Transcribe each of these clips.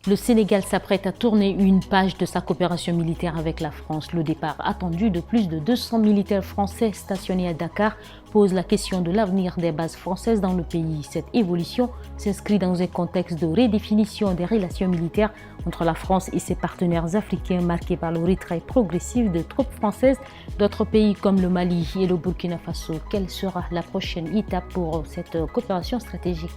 Le Sénégal s'apprête à tourner une page de sa coopération militaire avec la France. Le départ attendu de plus de 200 militaires français stationnés à Dakar pose la question de l'avenir des bases françaises dans le pays. Cette évolution s'inscrit dans un contexte de redéfinition des relations militaires entre la France et ses partenaires africains marqué par le retrait progressif de troupes françaises d'autres pays comme le Mali et le Burkina Faso. Quelle sera la prochaine étape pour cette coopération stratégique ?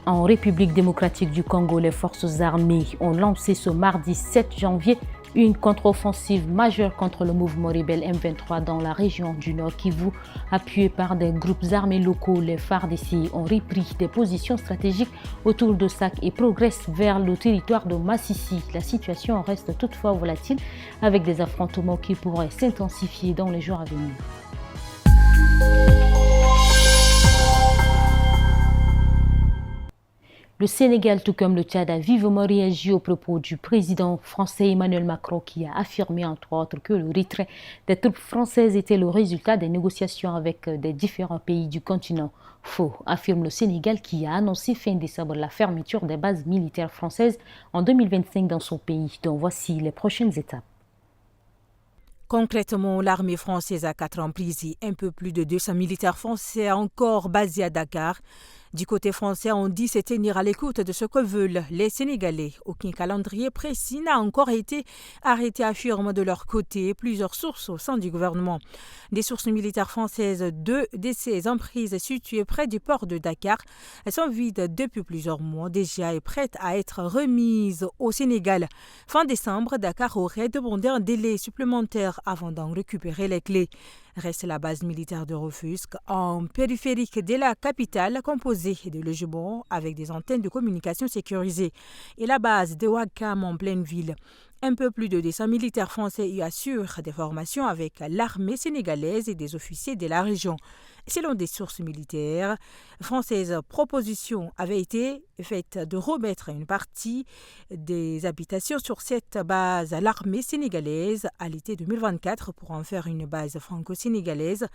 En République démocratique du Congo, les forces armées ont lancé ce mardi 7 janvier une contre-offensive majeure contre le mouvement rebelle M23 dans la région du Nord Kivu. Appuyés par des groupes armés locaux, les FARDC ont repris des positions stratégiques autour de Sak et progressent vers le territoire de Massissi. La situation reste toutefois volatile avec des affrontements qui pourraient s'intensifier dans les jours à venir. Le Sénégal, tout comme le Tchad, a vivement réagi aux propos du président français Emmanuel Macron qui a affirmé entre autres que le retrait des troupes françaises était le résultat des négociations avec des différents pays du continent. Faux, affirme le Sénégal qui a annoncé fin décembre la fermeture des bases militaires françaises en 2025 dans son pays. Donc voici les prochaines étapes. Concrètement, l'armée française a 4 emprises et un peu plus de 200 militaires français encore basés à Dakar. Du côté français, on dit se tenir à l'écoute de ce que veulent les Sénégalais. Aucun calendrier précis n'a encore été arrêté, affirment de leur côté plusieurs sources au sein du gouvernement. Des sources militaires françaises, 2 de ces emprises situées près du port de Dakar sont vides depuis plusieurs mois déjà et prêtes à être remises au Sénégal. Fin décembre, Dakar aurait demandé un délai supplémentaire avant d'en récupérer les clés. Reste la base militaire de Rufisque, en périphérique de la capitale, composée de logements avec des antennes de communication sécurisées, et la base de Ouakam en pleine ville. Un peu plus de 200 militaires français y assurent des formations avec l'armée sénégalaise et des officiers de la région. Selon des sources militaires françaises, proposition avait été faite de remettre une partie des habitations sur cette base à l'armée sénégalaise à l'été 2024 pour en faire une base franco-sénégalaise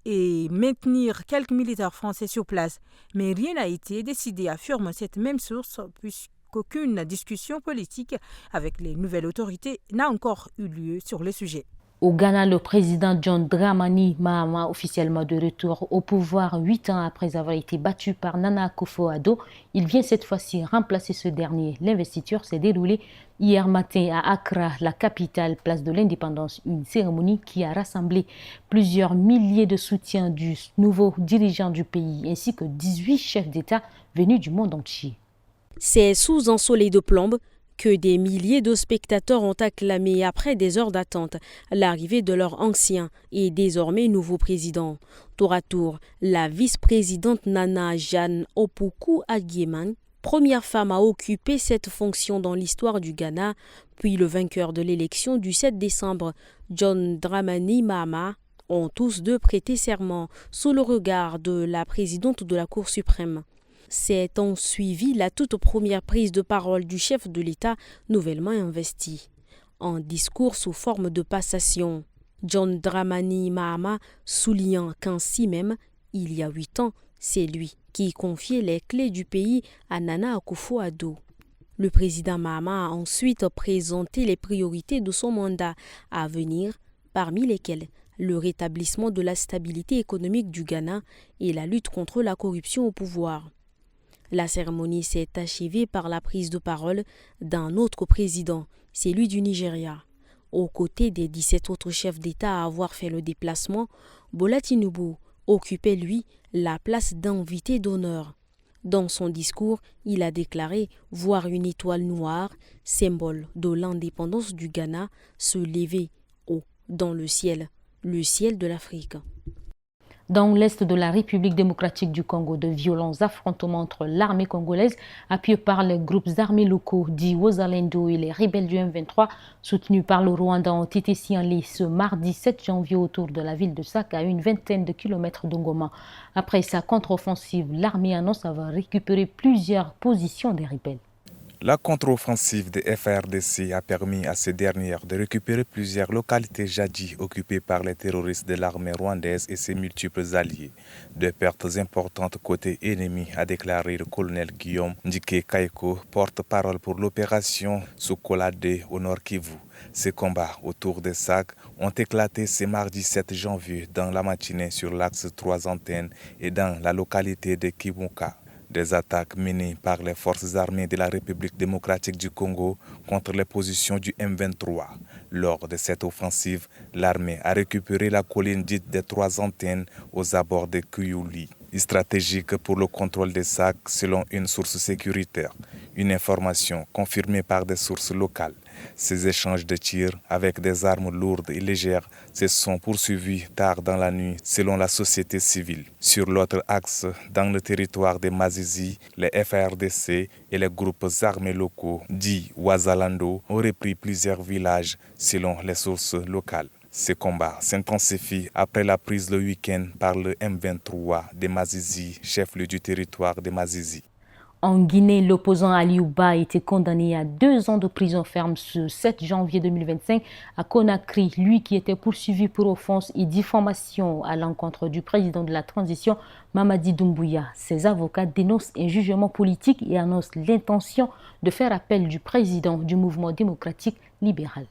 et maintenir quelques militaires français sur place. Mais rien n'a été décidé, affirme cette même source, puisqu'aucune discussion politique avec les nouvelles autorités n'a encore eu lieu sur le sujet. Au Ghana, le président John Dramani Mahama, officiellement de retour au pouvoir 8 ans après avoir été battu par Nana Akufo-Addo, il vient cette fois-ci remplacer ce dernier. L'investiture s'est déroulée hier matin à Accra, la capitale, place de l'indépendance, une cérémonie qui a rassemblé plusieurs milliers de soutiens du nouveau dirigeant du pays, ainsi que 18 chefs d'État venus du monde entier. C'est sous un soleil de plomb que des milliers de spectateurs ont acclamé après des heures d'attente l'arrivée de leur ancien et désormais nouveau président. Tour à tour, la vice-présidente Nana Jeanne Opoku-Agyeman, première femme à occuper cette fonction dans l'histoire du Ghana, puis le vainqueur de l'élection du 7 décembre, John Dramani Mahama, ont tous deux prêté serment sous le regard de la présidente de la Cour suprême. C'est en suivi la toute première prise de parole du chef de l'État nouvellement investi. En discours sous forme de passation, John Dramani Mahama soulignant qu'ainsi même, il y a 8 ans, c'est lui qui confiait les clés du pays à Nana Akufo-Addo. Le président Mahama a ensuite présenté les priorités de son mandat à venir, parmi lesquelles le rétablissement de la stabilité économique du Ghana et la lutte contre la corruption au pouvoir. La cérémonie s'est achevée par la prise de parole d'un autre président, celui du Nigeria. Aux côtés des 17 autres chefs d'État à avoir fait le déplacement, Bola Tinubu occupait, lui, la place d'invité d'honneur. Dans son discours, il a déclaré voir une étoile noire, symbole de l'indépendance du Ghana, se lever haut dans le ciel de l'Afrique. Dans l'est de la République démocratique du Congo, de violents affrontements entre l'armée congolaise, appuyée par les groupes armés locaux dits Wazalendo et les rebelles du M23, soutenus par le Rwanda, ont été signalés ce mardi 7 janvier autour de la ville de Sak, à une vingtaine de kilomètres de Goma. Après sa contre-offensive, l'armée annonce avoir récupéré plusieurs positions des rebelles. La contre-offensive des FARDC a permis à ces dernières de récupérer plusieurs localités jadis occupées par les terroristes de l'armée rwandaise et ses multiples alliés. De pertes importantes côté ennemi, a déclaré le colonel Guillaume Ndike Kaiko, porte-parole pour l'opération Sokolade au Nord Kivu. Ces combats autour des sacs ont éclaté ce mardi 7 janvier dans la matinée sur l'axe 3 antennes et dans la localité de Kibuka. Des attaques menées par les forces armées de la République démocratique du Congo contre les positions du M23. Lors de cette offensive, l'armée a récupéré la colline dite des 3 antennes aux abords de Kuyuli, stratégique pour le contrôle des sacs selon une source sécuritaire. Une information confirmée par des sources locales. Ces échanges de tirs avec des armes lourdes et légères se sont poursuivis tard dans la nuit selon la société civile. Sur l'autre axe, dans le territoire des Mazizi, les FARDC et les groupes armés locaux, dits Ouazalando, ont repris plusieurs villages selon les sources locales. Ces combats s'intensifient après la prise le week-end par le M23 des Mazizi, chef-lieu du territoire des Mazizi. En Guinée, l'opposant Aliou Ba a été condamné à 2 ans de prison ferme ce 7 janvier 2025 à Conakry, lui qui était poursuivi pour offense et diffamation à l'encontre du président de la transition, Mamadi Doumbouya. Ses avocats dénoncent un jugement politique et annoncent l'intention de faire appel du président du mouvement démocratique libéral.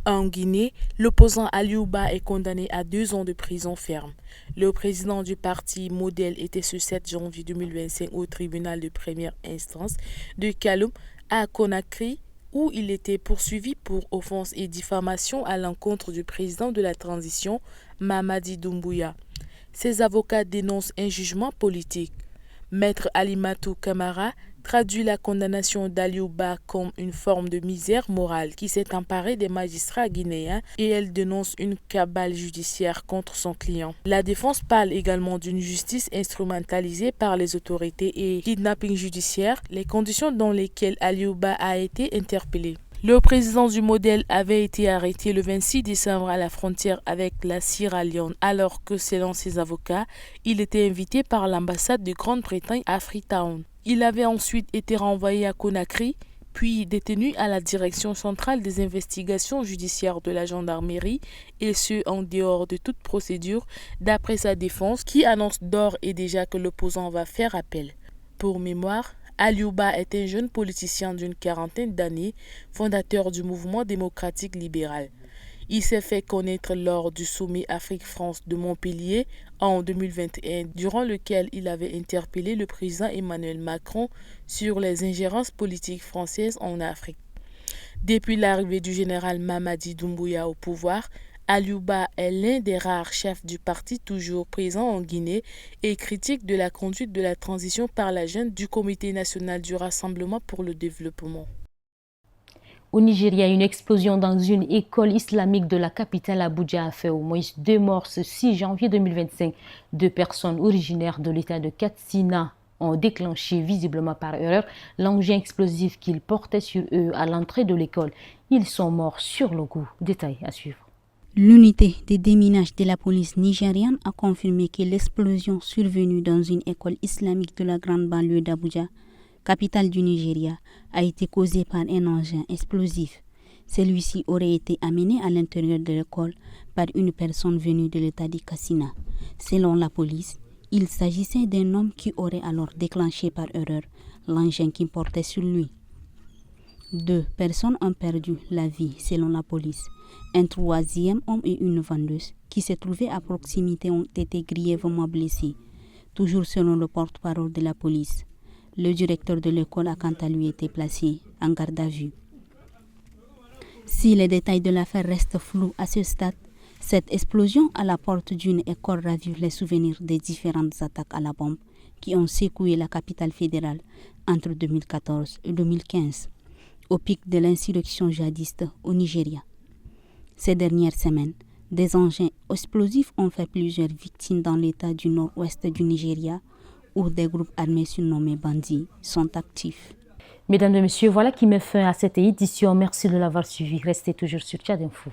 En Guinée, l'opposant Aliou Ba est condamné à 2 ans de prison ferme. Le président du parti Modèle était ce 7 janvier 2025 au tribunal de première instance de Kaloum à Conakry où il était poursuivi pour offense et diffamation à l'encontre du président de la transition, Mamadi Doumbouya. Ses avocats dénoncent un jugement politique. Maître Alimatou Kamara traduit la condamnation d'Aliou Ba comme une forme de misère morale qui s'est emparée des magistrats guinéens et elle dénonce une cabale judiciaire contre son client. La défense parle également d'une justice instrumentalisée par les autorités et kidnapping judiciaire, les conditions dans lesquelles Aliou Ba a été interpellé. Le président du Modèle avait été arrêté le 26 décembre à la frontière avec la Sierra Leone alors que, selon ses avocats, il était invité par l'ambassade de Grande-Bretagne à Freetown. Il avait ensuite été renvoyé à Conakry, puis détenu à la direction centrale des investigations judiciaires de la gendarmerie, et ce en dehors de toute procédure, d'après sa défense, qui annonce d'ores et déjà que l'opposant va faire appel. Pour mémoire, Aliou Ba est un jeune politicien d'une 40aine d'années, fondateur du mouvement démocratique libéral. Il s'est fait connaître lors du sommet Afrique-France de Montpellier en 2021, durant lequel il avait interpellé le président Emmanuel Macron sur les ingérences politiques françaises en Afrique. Depuis l'arrivée du général Mamadi Doumbouya au pouvoir, Aliou Ba est l'un des rares chefs du parti toujours présent en Guinée et critique de la conduite de la transition par la junte du Comité national du Rassemblement pour le développement. Au Nigeria, une explosion dans une école islamique de la capitale Abuja a fait au moins 2 morts ce 6 janvier 2025. 2 personnes originaires de l'état de Katsina ont déclenché visiblement par erreur l'engin explosif qu'ils portaient sur eux à l'entrée de l'école. Ils sont morts sur le coup. Détail à suivre. L'unité de déminage de la police nigériane a confirmé que l'explosion survenue dans une école islamique de la grande banlieue d'Abuja, capitale du Nigeria, a été causée par un engin explosif. Celui-ci aurait été amené à l'intérieur de l'école par une personne venue de l'état de Katsina. Selon la police, il s'agissait d'un homme qui aurait alors déclenché par erreur l'engin qu'il portait sur lui. 2 personnes ont perdu la vie selon la police. Un 3e homme et une vendeuse qui se trouvaient à proximité ont été grièvement blessés, toujours selon le porte-parole de la police. Le directeur de l'école a quant à lui été placé en garde à vue. Si les détails de l'affaire restent flous à ce stade, cette explosion à la porte d'une école ravive les souvenirs des différentes attaques à la bombe qui ont secoué la capitale fédérale entre 2014 et 2015, au pic de l'insurrection djihadiste au Nigeria. Ces dernières semaines, des engins explosifs ont fait plusieurs victimes dans l'état du nord-ouest du Nigeria, où des groupes armés surnommés bandits sont actifs. Mesdames et messieurs, voilà qui met fin à cette édition. Merci de l'avoir suivi. Restez toujours sur Tchad Info.